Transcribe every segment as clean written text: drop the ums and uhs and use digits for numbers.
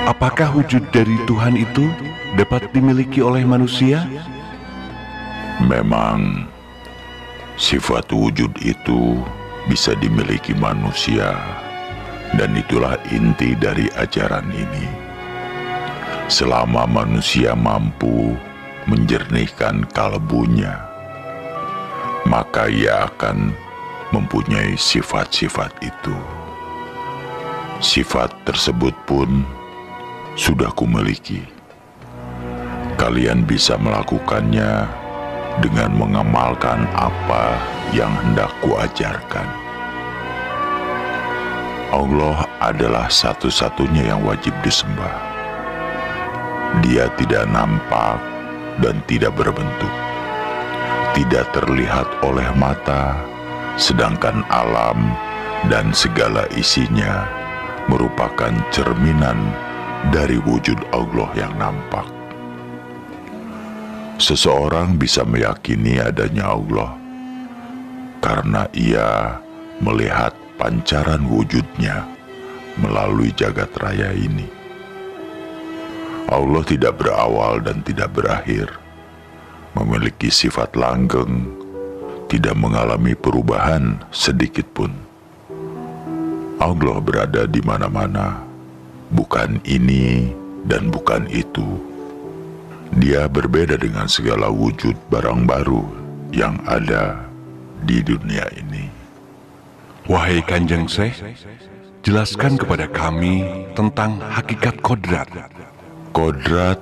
Apakah wujud dari Tuhan itu dapat dimiliki oleh manusia? Memang sifat wujud itu bisa dimiliki manusia, dan itulah inti dari ajaran ini. Selama manusia mampu menjernihkan kalbunya, maka ia akan mempunyai sifat-sifat itu. Sifat tersebut pun sudah kumiliki. Kalian bisa melakukannya dengan mengamalkan apa yang hendak kuajarkan. Allah adalah satu-satunya yang wajib disembah. Dia tidak nampak dan tidak berbentuk, tidak terlihat oleh mata, sedangkan alam dan segala isinya merupakan cerminan dari wujud Allah yang nampak. Seseorang bisa meyakini adanya Allah karena ia melihat pancaran wujudnya melalui jagat raya ini. Allah tidak berawal dan tidak berakhir, memiliki sifat langgeng, tidak mengalami perubahan sedikit pun. Allah berada di mana-mana, bukan ini dan bukan itu. Dia berbeda dengan segala wujud barang baru yang ada di dunia ini. Wahai Kanjeng Syekh, jelaskan kepada kami tentang hakikat kodrat. Kodrat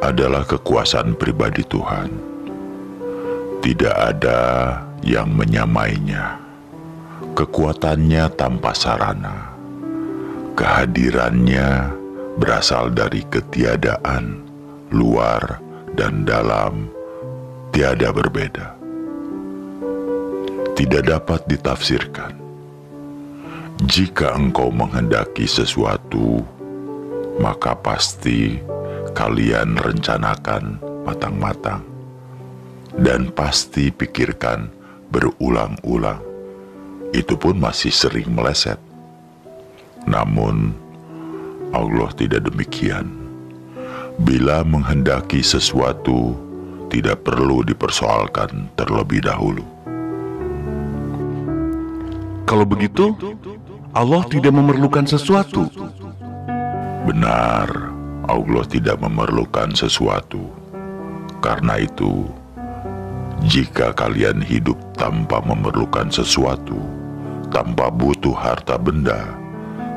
adalah kekuasaan pribadi Tuhan. Tidak ada yang menyamainya. Kekuatannya tanpa sarana. Kehadirannya berasal dari ketiadaan, luar dan dalam, tiada berbeda. Tidak dapat ditafsirkan. Jika engkau menghendaki sesuatu, maka pasti kalian rencanakan matang-matang dan pasti pikirkan berulang-ulang. Itu pun masih sering meleset. Namun Allah tidak demikian. Bila menghendaki sesuatu, tidak perlu dipersoalkan terlebih dahulu. Kalau begitu, Allah tidak memerlukan sesuatu. Benar, Allah tidak memerlukan sesuatu. Karena itu, jika kalian hidup tanpa memerlukan sesuatu, tanpa butuh harta benda,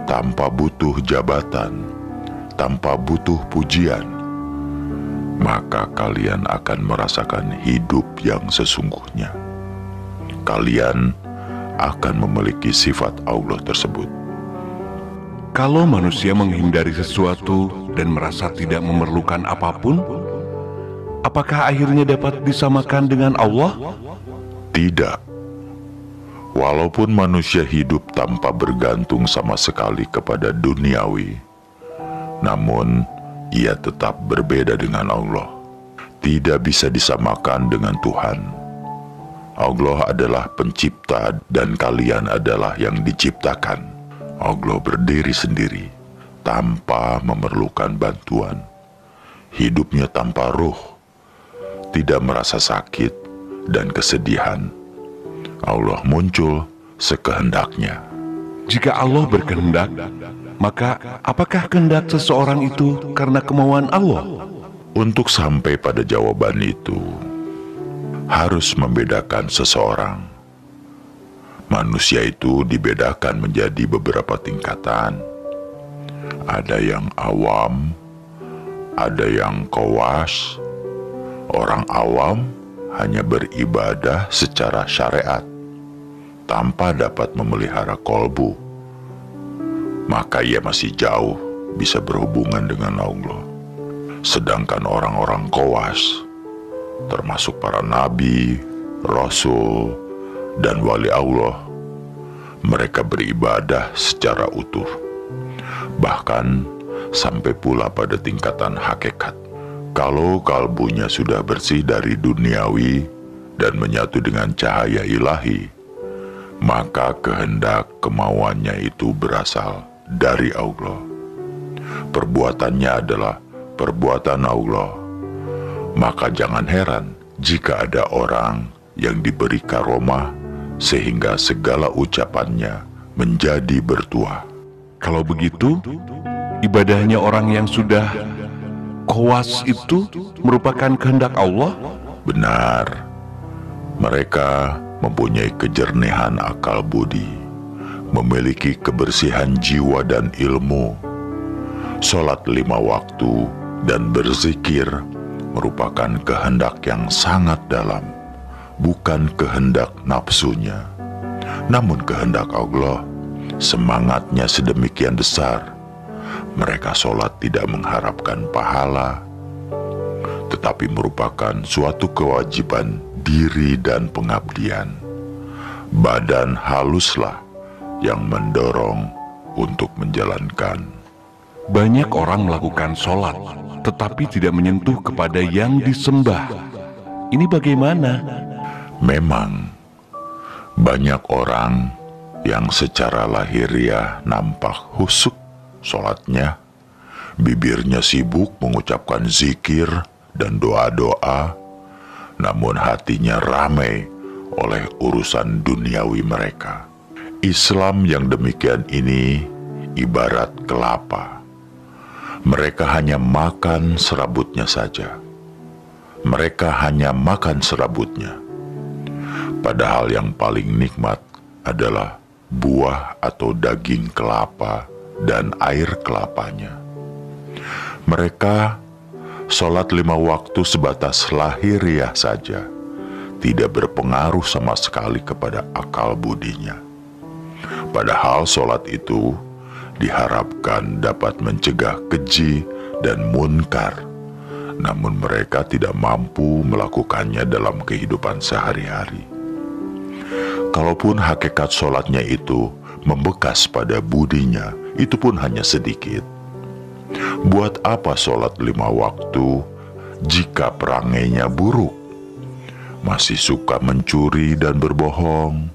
tanpa butuh jabatan, tanpa butuh pujian, maka kalian akan merasakan hidup yang sesungguhnya. Kalian akan memiliki sifat Allah tersebut. Kalau manusia menghindari sesuatu dan merasa tidak memerlukan apapun, apakah akhirnya dapat disamakan dengan Allah? Tidak. Walaupun manusia hidup tanpa bergantung sama sekali kepada duniawi, namun ia tetap berbeda dengan Allah. Tidak bisa disamakan dengan Tuhan. Allah adalah pencipta dan kalian adalah yang diciptakan. Allah berdiri sendiri, tanpa memerlukan bantuan. Hidupnya tanpa ruh, tidak merasa sakit dan kesedihan. Allah muncul sekehendaknya. Jika Allah berkehendak, maka apakah kehendak seseorang itu karena kemauan Allah? Untuk sampai pada jawaban itu, harus membedakan seseorang. Manusia itu dibedakan menjadi beberapa tingkatan. Ada yang awam, ada yang khawas. Orang awam hanya beribadah secara syariat, tanpa dapat memelihara kolbu. Maka ia masih jauh bisa berhubungan dengan Allah. Sedangkan orang-orang khawas, termasuk para nabi, rasul, dan wali Allah, mereka beribadah secara utuh, bahkan sampai pula pada tingkatan hakikat. Kalau kalbunya sudah bersih dari duniawi dan menyatu dengan cahaya ilahi, maka kehendak kemauannya itu berasal dari Allah. Perbuatannya adalah perbuatan Allah. Maka jangan heran jika ada orang yang diberi karomah sehingga segala ucapannya menjadi bertuah. Kalau begitu, ibadahnya orang yang sudah kowas itu merupakan kehendak Allah? Benar, mereka mempunyai kejernihan akal budi, memiliki kebersihan jiwa dan ilmu. Sholat 5 waktu dan berzikir merupakan kehendak yang sangat dalam, bukan kehendak nafsunya, namun kehendak Allah. Semangatnya sedemikian besar. Mereka sholat tidak mengharapkan pahala, tetapi merupakan suatu kewajiban diri dan pengabdian. Badan haluslah yang mendorong untuk menjalankan. Banyak orang melakukan sholat, tetapi tidak menyentuh kepada yang disembah. Ini bagaimana? Memang, banyak orang yang secara lahiriah nampak khusyuk sholatnya, bibirnya sibuk mengucapkan zikir dan doa-doa, namun hatinya ramai oleh urusan duniawi mereka. Islam yang demikian ini ibarat kelapa. Mereka hanya makan serabutnya saja. Mereka hanya makan serabutnya. Padahal yang paling nikmat adalah buah atau daging kelapa dan air kelapanya. Mereka sholat 5 waktu sebatas lahiriah saja, tidak berpengaruh sama sekali kepada akal budinya. Padahal sholat itu diharapkan dapat mencegah keji dan munkar, namun mereka tidak mampu melakukannya dalam kehidupan sehari-hari. Kalaupun hakikat sholatnya itu membekas pada budinya, itu pun hanya sedikit. Buat apa sholat 5 waktu jika perangainya buruk? Masih suka mencuri dan berbohong?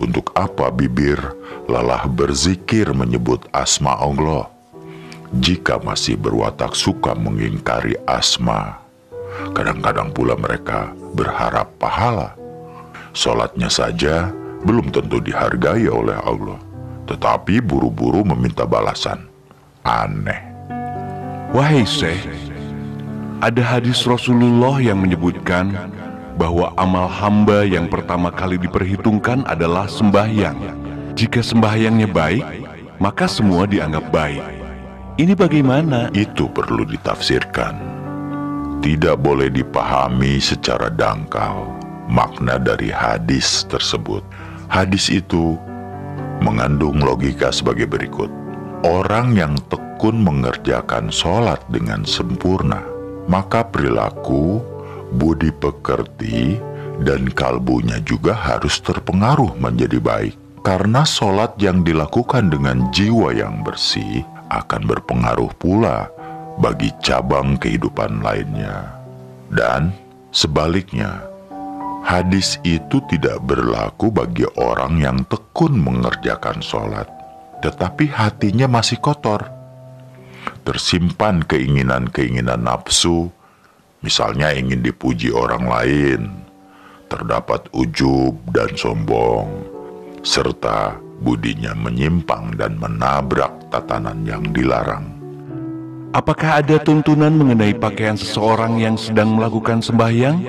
Untuk apa bibir lelah berzikir menyebut asma Allah jika masih berwatak suka mengingkari asma? Kadang-kadang pula mereka berharap pahala. Sholatnya saja belum tentu dihargai oleh Allah, tetapi buru-buru meminta balasan. Aneh. Wahai Syekh, ada hadis Rasulullah yang menyebutkan bahwa amal hamba yang pertama kali diperhitungkan adalah sembahyang. Jika sembahyangnya baik, maka semua dianggap baik. Ini bagaimana? Itu perlu ditafsirkan. Tidak boleh dipahami secara dangkal makna dari hadis tersebut. Hadis itu mengandung logika sebagai berikut. Orang yang tekun mengerjakan sholat dengan sempurna, maka perilaku, budi pekerti, dan kalbunya juga harus terpengaruh menjadi baik. Karena sholat yang dilakukan dengan jiwa yang bersih akan berpengaruh pula bagi cabang kehidupan lainnya. Dan sebaliknya, hadis itu tidak berlaku bagi orang yang tekun mengerjakan sholat, tetapi hatinya masih kotor. Tersimpan keinginan-keinginan nafsu, misalnya ingin dipuji orang lain, terdapat ujub dan sombong, serta budinya menyimpang dan menabrak tatanan yang dilarang. Apakah ada tuntunan mengenai pakaian seseorang yang sedang melakukan sembahyang?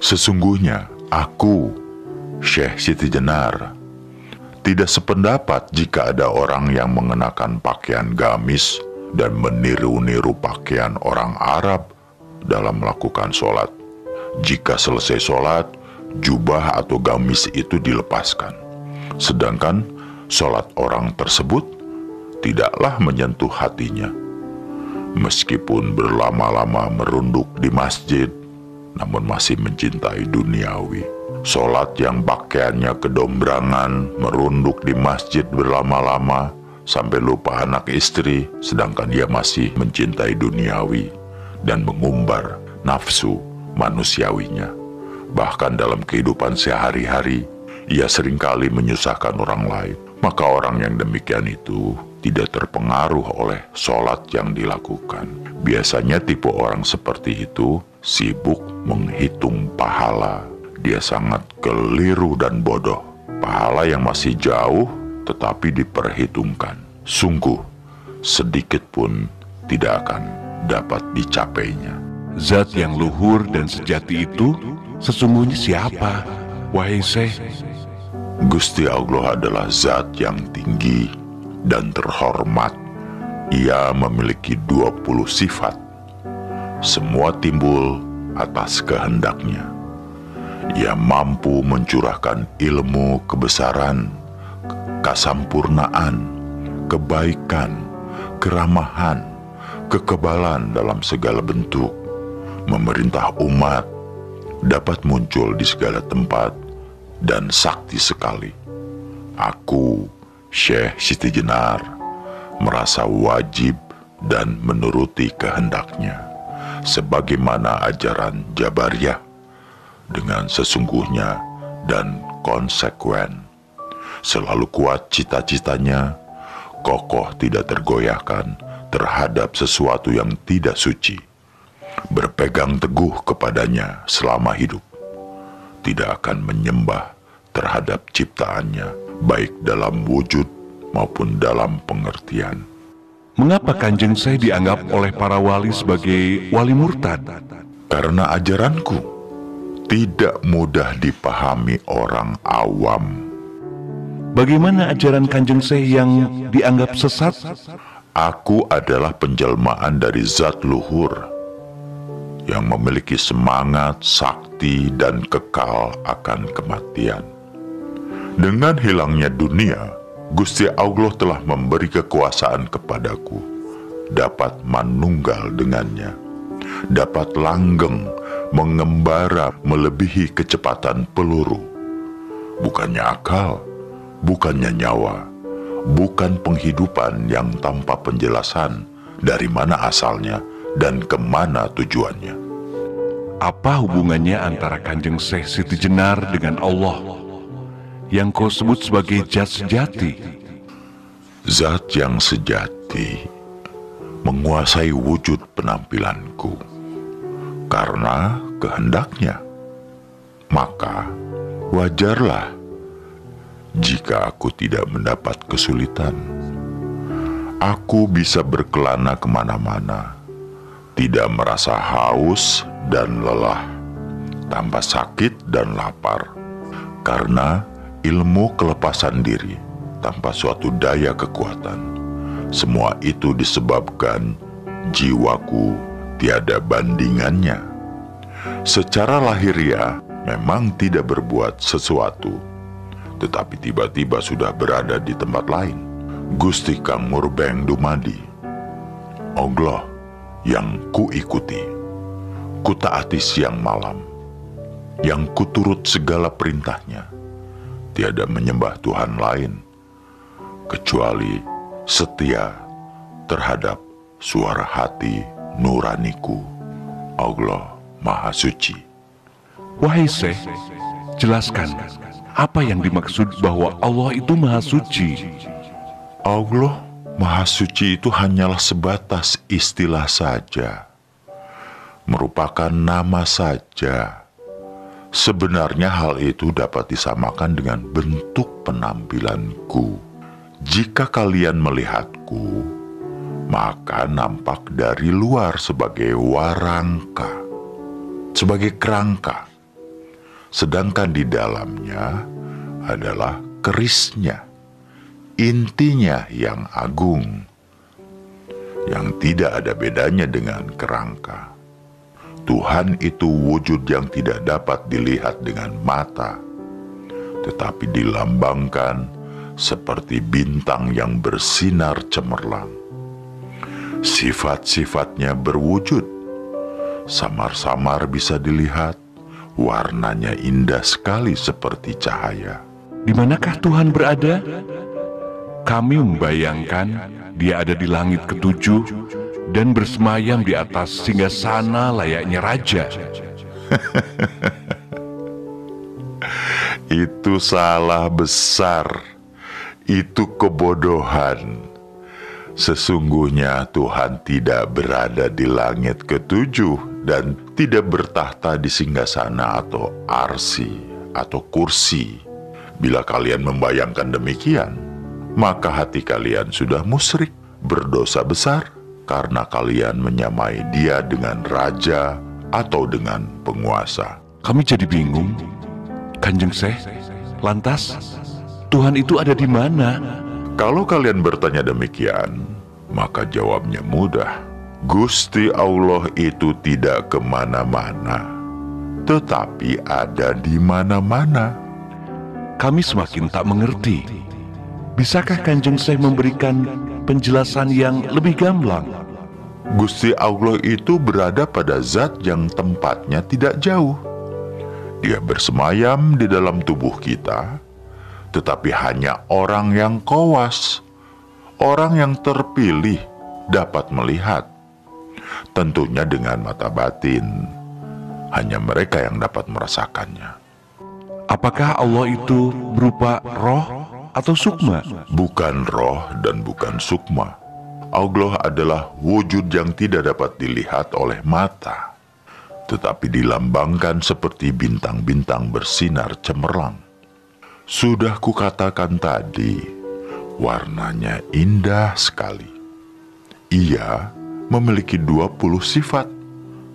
Sesungguhnya aku, Syekh Siti Jenar, tidak sependapat jika ada orang yang mengenakan pakaian gamis dan meniru-niru pakaian orang Arab dalam melakukan sholat. Jika selesai sholat, jubah atau gamis itu dilepaskan. Sedangkan sholat orang tersebut tidaklah menyentuh hatinya. Meskipun berlama-lama merunduk di masjid, namun masih mencintai duniawi. Sholat yang pakaiannya kedombrangan, merunduk di masjid berlama-lama, sampai lupa anak istri, sedangkan dia masih mencintai duniawi dan mengumbar nafsu manusiawinya. Bahkan dalam kehidupan sehari-hari, ia seringkali menyusahkan orang lain, maka orang yang demikian itu tidak terpengaruh oleh sholat yang dilakukan. Biasanya tipe orang seperti itu sibuk menghitung pahala. Dia sangat keliru dan bodoh. Pahala yang masih jauh tetapi diperhitungkan. Sungguh, sedikit pun tidak akan dapat dicapainya. Zat yang luhur dan sejati itu sesungguhnya siapa, wahai Syekh? Gusti Allah adalah zat yang tinggi dan terhormat. Ia memiliki 20 sifat. Semua timbul atas kehendaknya. Ia mampu mencurahkan ilmu kebesaran, kesampurnaan, kebaikan, keramahan, kekebalan dalam segala bentuk. Memerintah umat, dapat muncul di segala tempat, dan sakti sekali. Aku, Syekh Siti Jenar, merasa wajib dan menuruti kehendaknya, sebagaimana ajaran Jabariyah, dengan sesungguhnya dan konsekuen. Selalu kuat cita-citanya, kokoh tidak tergoyahkan terhadap sesuatu yang tidak suci, berpegang teguh kepadanya selama hidup, tidak akan menyembah terhadap ciptaannya, baik dalam wujud maupun dalam pengertian. Mengapa Kanjeng Syekh dianggap oleh para wali sebagai wali murtad? Karena ajaranku tidak mudah dipahami orang awam. Bagaimana ajaran Kanjeng Syekh yang dianggap sesat? Aku adalah penjelmaan dari zat luhur yang memiliki semangat, sakti, dan kekal akan kematian. Dengan hilangnya dunia, Gusti Allah telah memberi kekuasaan kepadaku, dapat manunggal dengannya, dapat langgeng, mengembara melebihi kecepatan peluru. Bukannya akal, bukannya nyawa, bukan penghidupan yang tanpa penjelasan dari mana asalnya dan kemana tujuannya. Apa hubungannya antara Kanjeng Syekh Siti Jenar dengan Allah yang kau sebut sebagai zat sejati? Zat yang sejati menguasai wujud penampilanku karena kehendaknya. Maka wajarlah jika aku tidak mendapat kesulitan. Aku bisa berkelana kemana-mana, tidak merasa haus dan lelah, tambah sakit dan lapar, karena ilmu kelepasan diri tanpa suatu daya kekuatan. Semua itu disebabkan jiwaku tiada bandingannya. Secara lahiriah memang tidak berbuat sesuatu, tetapi tiba-tiba sudah berada di tempat lain. Gusti Kang Murbeng Dumadi, Allah yang kuikuti, kutaati siang malam, yang kuturut segala perintahnya, tiada menyembah Tuhan lain, kecuali setia terhadap suara hati nuraniku. Allah Maha Suci. Wahai Syekh, jelaskan apa yang dimaksud bahwa Allah itu Maha Suci. Allah Maha Suci itu hanyalah sebatas istilah saja, merupakan nama saja. Sebenarnya hal itu dapat disamakan dengan bentuk penampilanku. Jika kalian melihatku, maka nampak dari luar sebagai warangka, sebagai kerangka, sedangkan di dalamnya adalah kerisnya, intinya yang agung, yang tidak ada bedanya dengan kerangka. Tuhan itu wujud yang tidak dapat dilihat dengan mata, tetapi dilambangkan seperti bintang yang bersinar cemerlang. Sifat-sifatnya berwujud, samar-samar bisa dilihat, warnanya indah sekali seperti cahaya. Di manakah Tuhan berada? Kami membayangkan Dia ada di langit ketujuh dan bersemayam di atas singgasana layaknya raja. Itu salah besar. Itu kebodohan. Sesungguhnya Tuhan tidak berada di langit ketujuh dan tidak bertahta di singgasana atau arsi atau kursi. Bila kalian membayangkan demikian, maka hati kalian sudah musyrik, berdosa besar, karena kalian menyamai Dia dengan raja atau dengan penguasa. Kami jadi bingung, Kanjeng Syekh. Lantas, Tuhan itu ada di mana? Kalau kalian bertanya demikian, maka jawabnya mudah. Gusti Allah itu tidak kemana-mana, tetapi ada di mana-mana. Kami semakin tak mengerti. Bisakah Kanjeng Syekh memberikan penjelasan yang lebih gamblang? Gusti Allah itu berada pada zat yang tempatnya tidak jauh. Dia bersemayam di dalam tubuh kita, tetapi hanya orang yang khawas, orang yang terpilih dapat melihat. Tentunya dengan mata batin, hanya mereka yang dapat merasakannya. Apakah Allah itu berupa roh atau sukma? Bukan roh dan bukan sukma. Allah adalah wujud yang tidak dapat dilihat oleh mata, tetapi dilambangkan seperti bintang-bintang bersinar cemerlang. Sudah kukatakan tadi, warnanya indah sekali. Ia memiliki 20 sifat,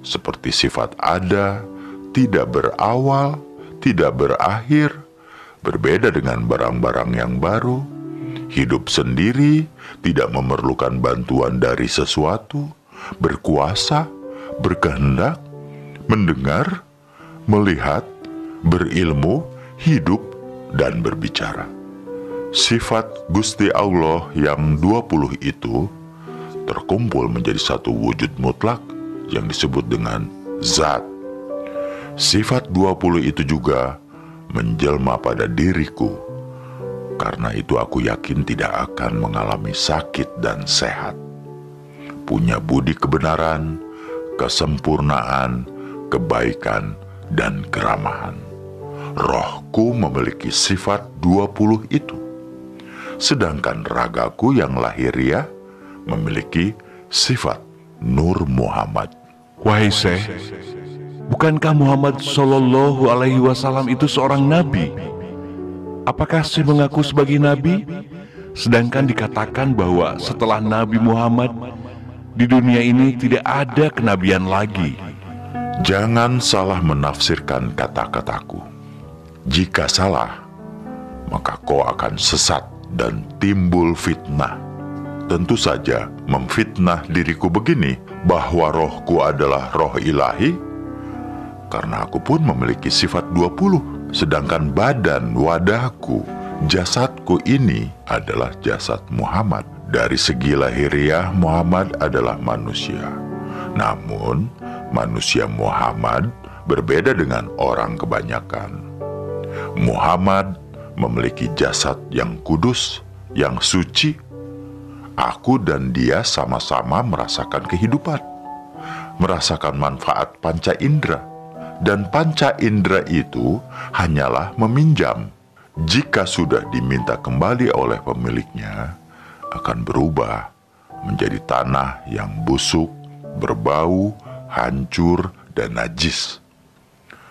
seperti sifat ada, tidak berawal, tidak berakhir, berbeda dengan barang-barang yang baru, hidup sendiri, tidak memerlukan bantuan dari sesuatu, berkuasa, berkehendak, mendengar, melihat, berilmu, hidup, dan berbicara. Sifat Gusti Allah yang 20 itu terkumpul menjadi satu wujud mutlak yang disebut dengan zat. Sifat 20 itu juga menjelma pada diriku. Karena itu aku yakin tidak akan mengalami sakit dan sehat. Punya budi kebenaran, kesempurnaan, kebaikan, dan keramahan. Rohku memiliki sifat 20 itu. Sedangkan ragaku yang lahiriah memiliki sifat Nur Muhammad. Wahai Syekh, bukankah Muhammad Shallallahu Alaihi Wasallam itu seorang nabi? Apakah Syekh mengaku sebagai nabi? Sedangkan dikatakan bahwa setelah Nabi Muhammad, di dunia ini tidak ada kenabian lagi. Jangan salah menafsirkan kata-kataku. Jika salah, maka kau akan sesat dan timbul fitnah. Tentu saja memfitnah diriku begini, bahwa rohku adalah roh ilahi, karena aku pun memiliki sifat 20, sedangkan badan, wadahku, jasadku ini adalah jasad Muhammad. Dari segi lahiriah, Muhammad adalah manusia. Namun, manusia Muhammad berbeda dengan orang kebanyakan. Muhammad memiliki jasad yang kudus, yang suci. Aku dan dia sama-sama merasakan kehidupan, merasakan manfaat panca indera. Dan panca indera itu hanyalah meminjam. Jika sudah diminta kembali oleh pemiliknya, akan berubah menjadi tanah yang busuk, berbau, hancur, dan najis.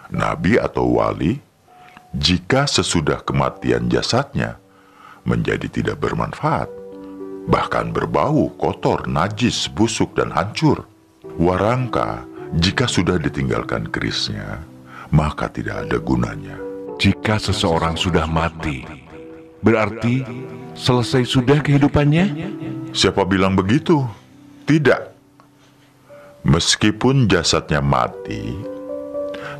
Nabi atau wali, jika sesudah kematian jasadnya menjadi tidak bermanfaat, bahkan berbau, kotor, najis, busuk, dan hancur. Warangka, jika sudah ditinggalkan kerisnya, maka tidak ada gunanya. Jika seseorang sudah mati, berarti selesai sudah kehidupannya? Siapa bilang begitu? Tidak. Meskipun jasadnya mati,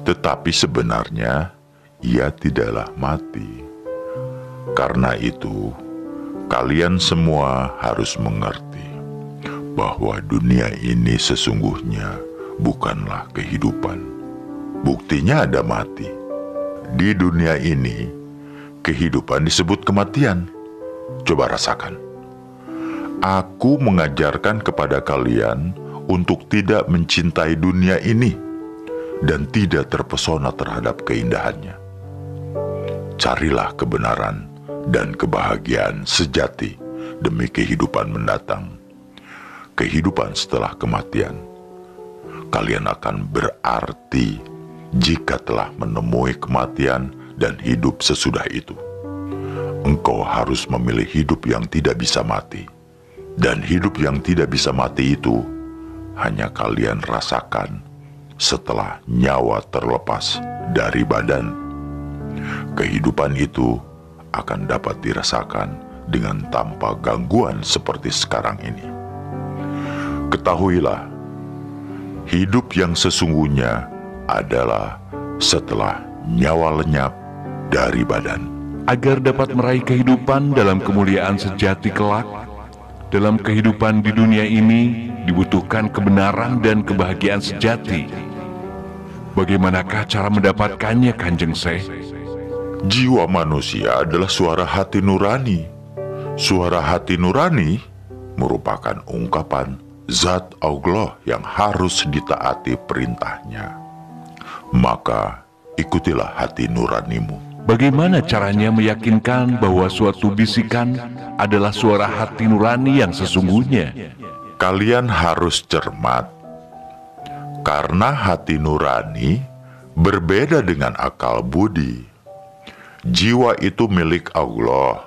tetapi sebenarnya ia tidaklah mati. Karena itu, kalian semua harus mengerti bahwa dunia ini sesungguhnya bukanlah kehidupan. Buktinya ada mati. Di dunia ini, kehidupan disebut kematian. Coba rasakan. Aku mengajarkan kepada kalian untuk tidak mencintai dunia ini dan tidak terpesona terhadap keindahannya. Carilah kebenaran dan kebahagiaan sejati demi kehidupan mendatang, kehidupan setelah kematian. Kalian akan berarti jika telah menemui kematian dan hidup sesudah itu. Engkau harus memilih hidup yang tidak bisa mati. Dan hidup yang tidak bisa mati itu hanya kalian rasakan setelah nyawa terlepas dari badan. Kehidupan itu akan dapat dirasakan dengan tanpa gangguan seperti sekarang ini. Ketahuilah, hidup yang sesungguhnya adalah setelah nyawa lenyap dari badan. Agar dapat meraih kehidupan dalam kemuliaan sejati kelak, dalam kehidupan di dunia ini dibutuhkan kebenaran dan kebahagiaan sejati. Bagaimanakah cara mendapatkannya, Kanjeng Syekh? Jiwa manusia adalah suara hati nurani. Suara hati nurani merupakan ungkapan zat Allah yang harus ditaati perintahnya. Maka ikutilah hati nuranimu. Bagaimana caranya meyakinkan bahwa suatu bisikan adalah suara hati nurani yang sesungguhnya? Kalian harus cermat, karena hati nurani berbeda dengan akal budi. Jiwa itu milik Allah,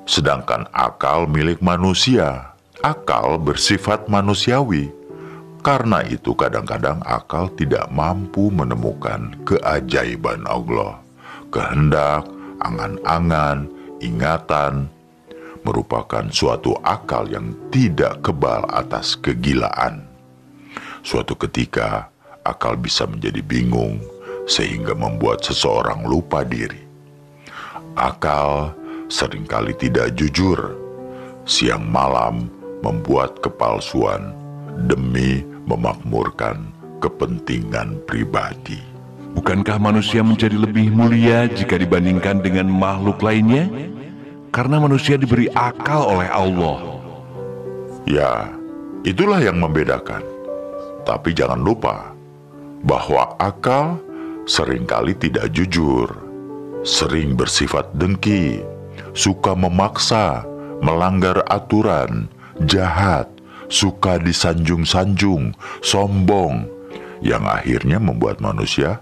sedangkan akal milik manusia. Akal bersifat manusiawi. Karena itu kadang-kadang akal tidak mampu menemukan keajaiban Allah. Kehendak, angan-angan, ingatan merupakan suatu akal yang tidak kebal atas kegilaan. Suatu ketika, akal bisa menjadi bingung sehingga membuat seseorang lupa diri. Akal seringkali tidak jujur, siang malam membuat kepalsuan demi memakmurkan kepentingan pribadi. Bukankah manusia menjadi lebih mulia jika dibandingkan dengan makhluk lainnya? Karena manusia diberi akal oleh Allah. Ya, itulah yang membedakan. Tapi jangan lupa bahwa akal seringkali tidak jujur, sering bersifat dengki, suka memaksa, melanggar aturan, jahat, suka disanjung-sanjung, sombong, yang akhirnya membuat manusia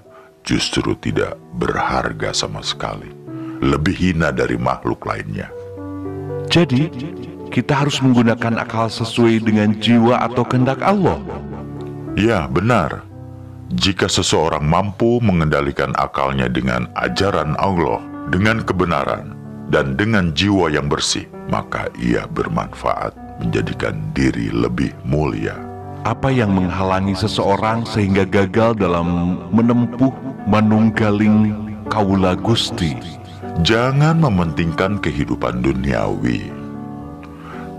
justru tidak berharga sama sekali, lebih hina dari makhluk lainnya. Jadi, kita harus menggunakan akal sesuai dengan jiwa atau kehendak Allah. Ya, benar. Jika seseorang mampu mengendalikan akalnya dengan ajaran Allah, dengan kebenaran, dan dengan jiwa yang bersih, maka ia bermanfaat menjadikan diri lebih mulia. Apa yang menghalangi seseorang sehingga gagal dalam menempuh manunggaling kaula Gusti? Jangan mementingkan kehidupan duniawi,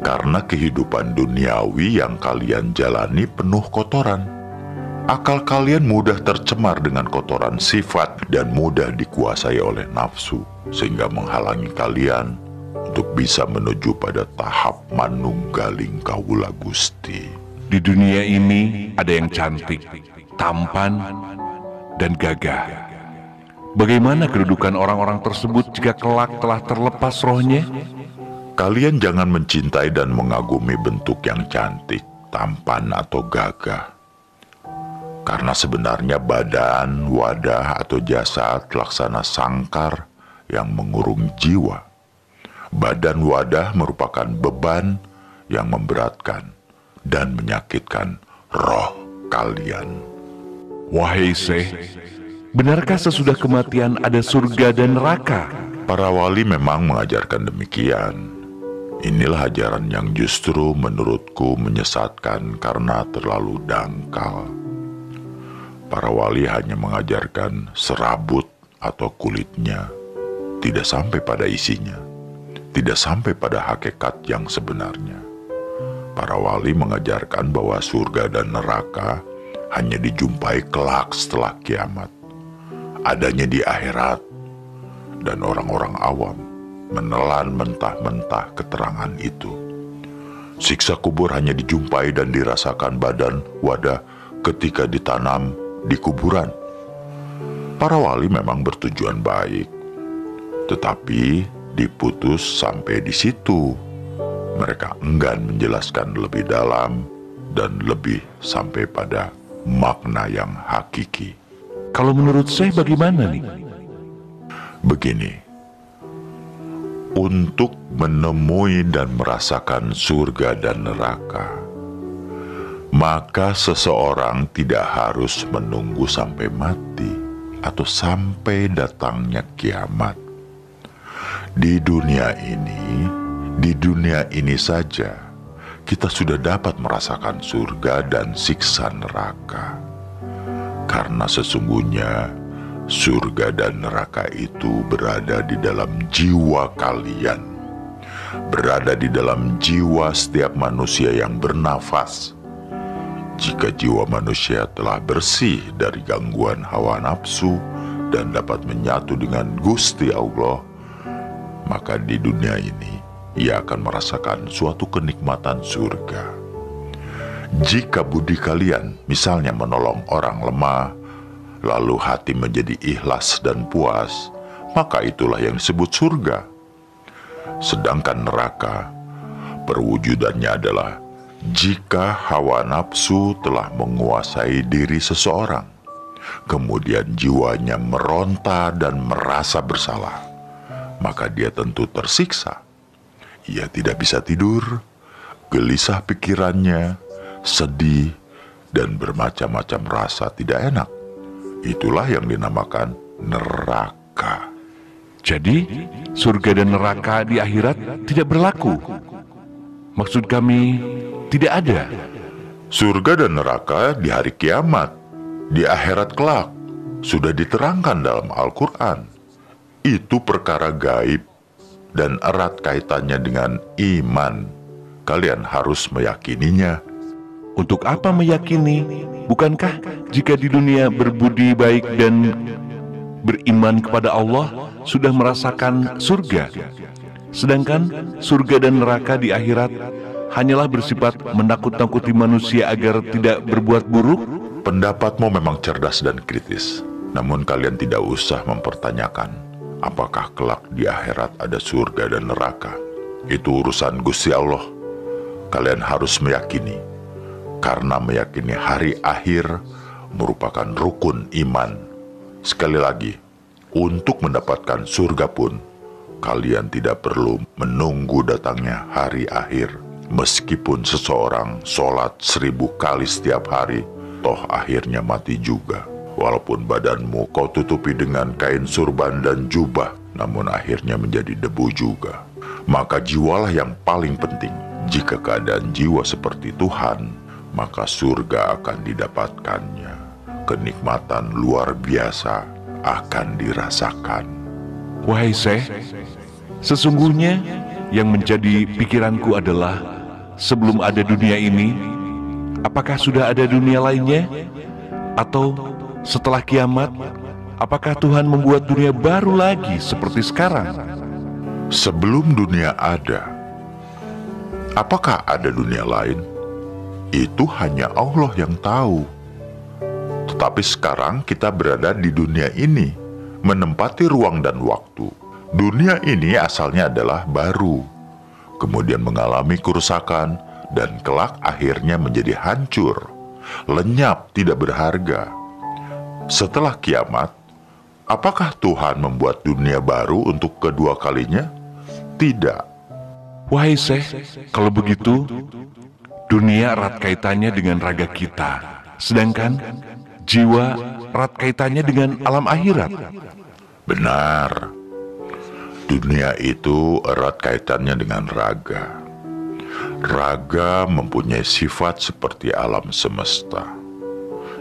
karena kehidupan duniawi yang kalian jalani penuh kotoran. Akal kalian mudah tercemar dengan kotoran sifat dan mudah dikuasai oleh nafsu, sehingga menghalangi kalian untuk bisa menuju pada tahap manunggaling kaula Gusti. Di dunia ini ada yang cantik, tampan, dan gagah. Bagaimana kedudukan orang-orang tersebut jika kelak telah terlepas rohnya? Kalian jangan mencintai dan mengagumi bentuk yang cantik, tampan, atau gagah. Karena sebenarnya badan, wadah, atau jasad laksana sangkar yang mengurung jiwa. Badan wadah merupakan beban yang memberatkan dan menyakitkan roh kalian. Wahai Syekh, benarkah sesudah kematian ada surga dan neraka? Para wali memang mengajarkan demikian. Inilah ajaran yang justru menurutku menyesatkan karena terlalu dangkal. Para wali hanya mengajarkan serabut atau kulitnya, tidak sampai pada isinya, tidak sampai pada hakikat yang sebenarnya. Para wali mengajarkan bahwa surga dan neraka hanya dijumpai kelak setelah kiamat, adanya di akhirat, dan orang-orang awam menelan mentah-mentah keterangan itu. Siksa kubur hanya dijumpai dan dirasakan badan wadah ketika ditanam di kuburan. Para wali memang bertujuan baik, tetapi diputus sampai di situ. Mereka enggan menjelaskan lebih dalam dan lebih sampai pada makna yang hakiki. Kalau menurut saya bagaimana nih? Begini, untuk menemui dan merasakan surga dan neraka, maka seseorang tidak harus menunggu sampai mati atau sampai datangnya kiamat. Di dunia ini saja kita sudah dapat merasakan surga dan siksa neraka. Karena sesungguhnya surga dan neraka itu berada di dalam jiwa kalian, berada di dalam jiwa setiap manusia yang bernafas. Jika jiwa manusia telah bersih dari gangguan hawa nafsu dan dapat menyatu dengan Gusti Allah, maka di dunia ini ia akan merasakan suatu kenikmatan surga. Jika budi kalian misalnya menolong orang lemah, lalu hati menjadi ikhlas dan puas, maka itulah yang disebut surga. Sedangkan neraka, perwujudannya adalah jika hawa nafsu telah menguasai diri seseorang, kemudian jiwanya meronta dan merasa bersalah, maka dia tentu tersiksa. Ia tidak bisa tidur, gelisah pikirannya, sedih, dan bermacam-macam rasa tidak enak. Itulah yang dinamakan neraka. Jadi, surga dan neraka di akhirat tidak berlaku. Maksud kami, tidak ada. Surga dan neraka di hari kiamat, di akhirat kelak, sudah diterangkan dalam Al-Quran. Itu perkara gaib dan erat kaitannya dengan iman. Kalian harus meyakininya. Untuk apa meyakini? Bukankah jika di dunia berbudi baik dan beriman kepada Allah sudah merasakan surga? Sedangkan surga dan neraka di akhirat hanyalah bersifat menakut-nakuti manusia agar tidak berbuat buruk? Pendapatmu memang cerdas dan kritis. Namun kalian tidak usah mempertanyakan apakah kelak di akhirat ada surga dan neraka. Itu urusan Gusti Allah. Kalian harus meyakini, karena meyakini hari akhir merupakan rukun iman. Sekali lagi, untuk mendapatkan surga pun, kalian tidak perlu menunggu datangnya hari akhir. Meskipun seseorang sholat 1000 kali setiap hari, toh akhirnya mati juga. Walaupun badanmu kau tutupi dengan kain surban dan jubah, namun akhirnya menjadi debu juga. Maka jiwalah yang paling penting. Jika keadaan jiwa seperti Tuhan, maka surga akan didapatkannya. Kenikmatan luar biasa akan dirasakan. Wahai Syekh, sesungguhnya yang menjadi pikiranku adalah sebelum ada dunia ini, apakah sudah ada dunia lainnya? Atau setelah kiamat, apakah Tuhan membuat dunia baru lagi seperti sekarang? Sebelum dunia ada, apakah ada dunia lain? Itu hanya Allah yang tahu. Tetapi sekarang kita berada di dunia ini, menempati ruang dan waktu. Dunia ini asalnya adalah baru, kemudian mengalami kerusakan, dan kelak akhirnya menjadi hancur, lenyap, tidak berharga. Setelah kiamat, apakah Tuhan membuat dunia baru untuk kedua kalinya? Tidak. Wahai Syekh, kalau begitu, dunia erat kaitannya dengan raga kita, sedangkan jiwa erat kaitannya dengan alam akhirat. Benar. Dunia itu erat kaitannya dengan raga. Raga mempunyai sifat seperti alam semesta,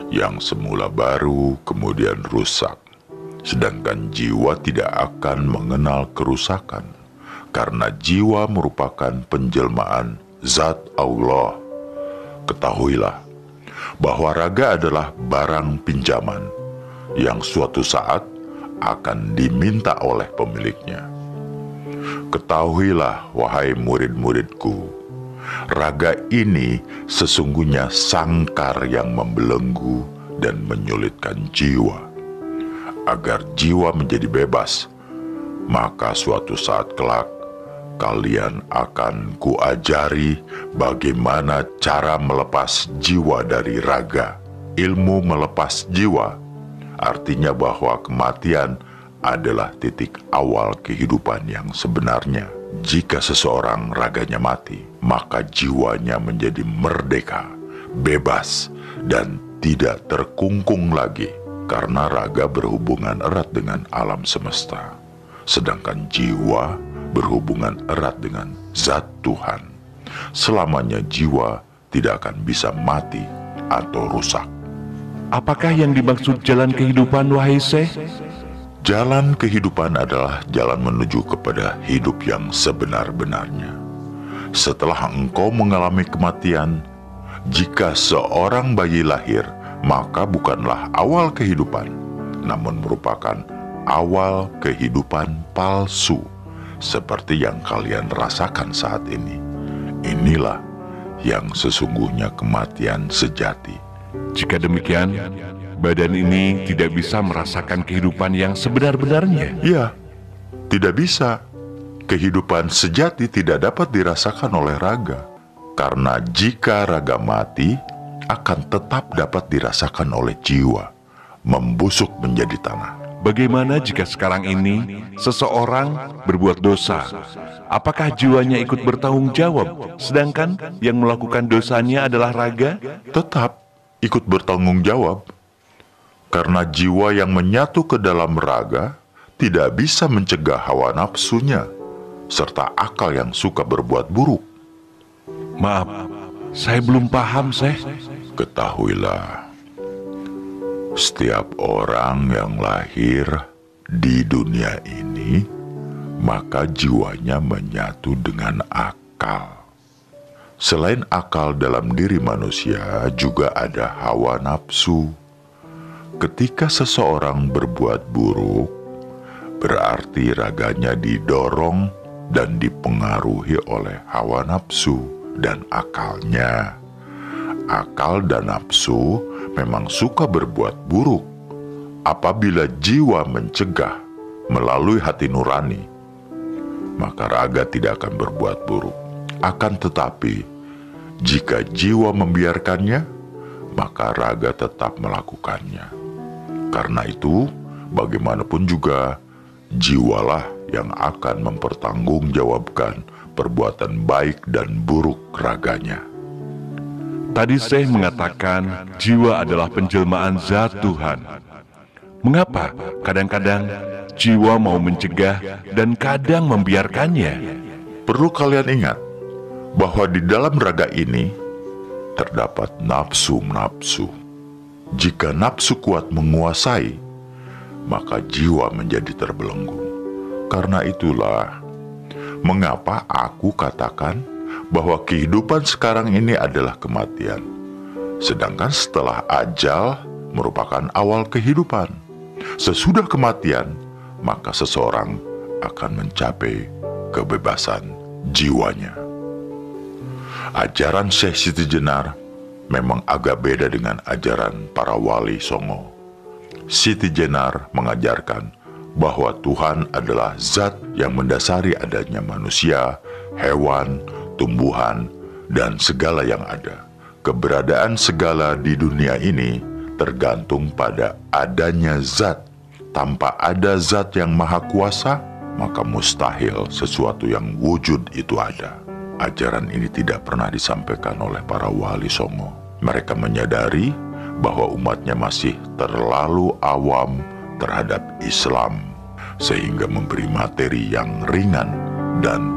yang semula baru kemudian rusak. Sedangkan jiwa tidak akan mengenal kerusakan, karena jiwa merupakan penjelmaan Zat Allah. Ketahuilah bahwa raga adalah barang pinjaman yang suatu saat akan diminta oleh pemiliknya. Ketahuilah, wahai murid-muridku, raga ini sesungguhnya sangkar yang membelenggu dan menyulitkan jiwa. Agar jiwa menjadi bebas, maka suatu saat kelak kalian akan kuajari bagaimana cara melepas jiwa dari raga. Ilmu melepas jiwa artinya bahwa kematian adalah titik awal kehidupan yang sebenarnya. Jika seseorang raganya mati, maka jiwanya menjadi merdeka, bebas, dan tidak terkungkung lagi, karena raga berhubungan erat dengan alam semesta, sedangkan jiwa berhubungan erat dengan zat Tuhan. Selamanya jiwa tidak akan bisa mati atau rusak. Apakah yang dimaksud jalan kehidupan, wahai Syekh? Jalan kehidupan adalah jalan menuju kepada hidup yang sebenar-benarnya. Setelah engkau mengalami kematian, jika seorang bayi lahir, maka bukanlah awal kehidupan, namun merupakan awal kehidupan palsu, seperti yang kalian rasakan saat ini. Inilah yang sesungguhnya kematian sejati. Jika demikian, badan ini tidak bisa merasakan kehidupan yang sebenar-benarnya. Ya, tidak bisa. Kehidupan sejati tidak dapat dirasakan oleh raga. Karena jika raga mati, akan tetap dapat dirasakan oleh jiwa, membusuk menjadi tanah. Bagaimana jika sekarang ini seseorang berbuat dosa? Apakah jiwanya ikut bertanggung jawab, sedangkan yang melakukan dosanya adalah raga? Tetap ikut bertanggung jawab. Karena jiwa yang menyatu ke dalam raga tidak bisa mencegah hawa nafsunya, serta akal yang suka berbuat buruk. Maaf, saya belum paham, Syekh. Ketahuilah, setiap orang yang lahir di dunia ini, maka jiwanya menyatu dengan akal. Selain akal dalam diri manusia, juga ada hawa nafsu. Ketika seseorang berbuat buruk, berarti raganya didorong dan dipengaruhi oleh hawa nafsu dan akalnya. Akal dan nafsu memang suka berbuat buruk. Apabila jiwa mencegah melalui hati nurani, maka raga tidak akan berbuat buruk. Akan tetapi, jika jiwa membiarkannya, maka raga tetap melakukannya. Karena itu, bagaimanapun juga, jiwalah yang akan mempertanggungjawabkan perbuatan baik dan buruk raganya. Tadi Syekh mengatakan jiwa adalah penjelmaan zat Tuhan. Mengapa kadang-kadang jiwa mau mencegah dan kadang membiarkannya? Perlu kalian ingat bahwa di dalam raga ini terdapat nafsu-nafsu. Jika nafsu kuat menguasai, maka jiwa menjadi terbelenggu. Karena itulah mengapa aku katakan bahwa kehidupan sekarang ini adalah kematian, sedangkan setelah ajal merupakan awal kehidupan. Sesudah kematian, maka seseorang akan mencapai kebebasan jiwanya. Ajaran Syekh Siti Jenar memang agak beda dengan ajaran para wali songo. Siti Jenar mengajarkan bahwa Tuhan adalah zat yang mendasari adanya manusia, hewan, tumbuhan, dan segala yang ada. Keberadaan segala di dunia ini tergantung pada adanya zat. Tanpa ada zat yang maha kuasa, maka mustahil sesuatu yang wujud itu ada. Ajaran ini tidak pernah disampaikan oleh para wali songo. Mereka menyadari bahwa umatnya masih terlalu awam terhadap Islam, sehingga memberi materi yang ringan dan